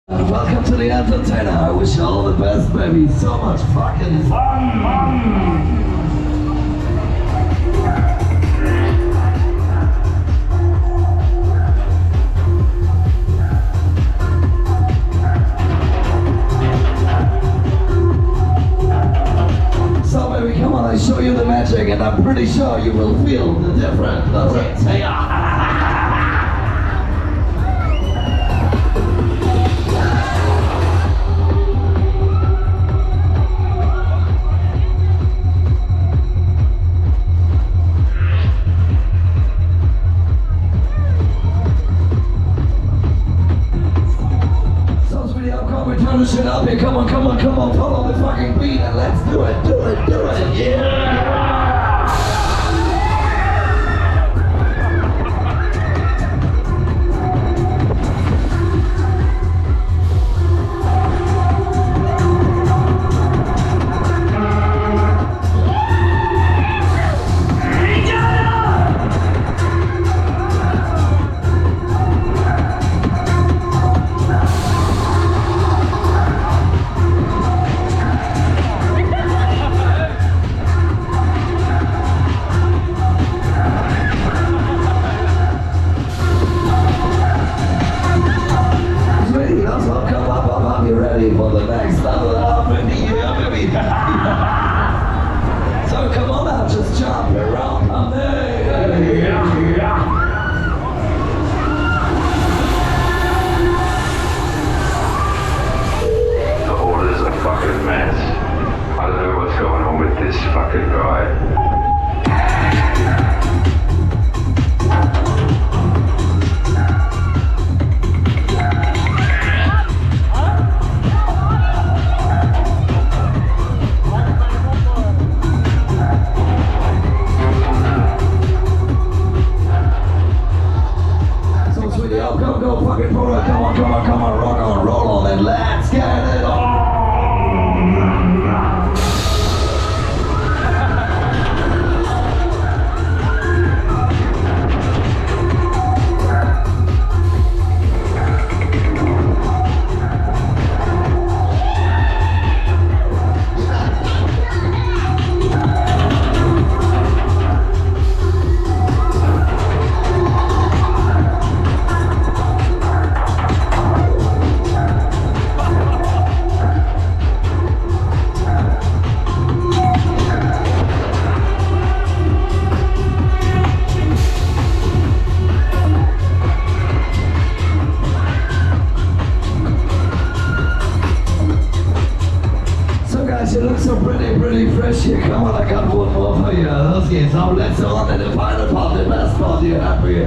Welcome to the entertainer. I wish you all the best, baby. So much fucking fun. So baby, come on, I show you the magic, and I'm pretty sure you will feel the difference. Let's say turn the shit up here, come on, pull on the fucking beat and let's do it, yeah! For the next level up in the air, baby. So come on now, just jump around on there. The order's a fucking mess. I don't know what's going on with this fucking guy. Go fucking pull it, come on, rock on, roll on, and let's get it on! You look so pretty fresh here. Come on, I got one more for you. Okay, so let's on to the final part, the best part. You happy, baby.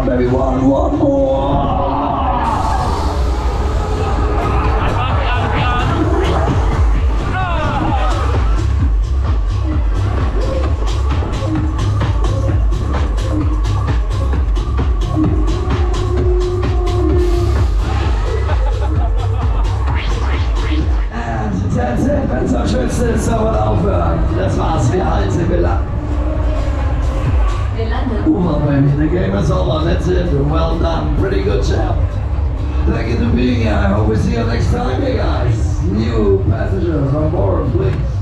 Baby, one more. And that's it, wenn's am schönsten ist, soll man aufhören. Das war's, wir halten, wir landen. Well, baby, the game is over. That's it. Well done. Pretty good job. Thank you for being here. I hope we see you next time, you guys. New passengers on board, please.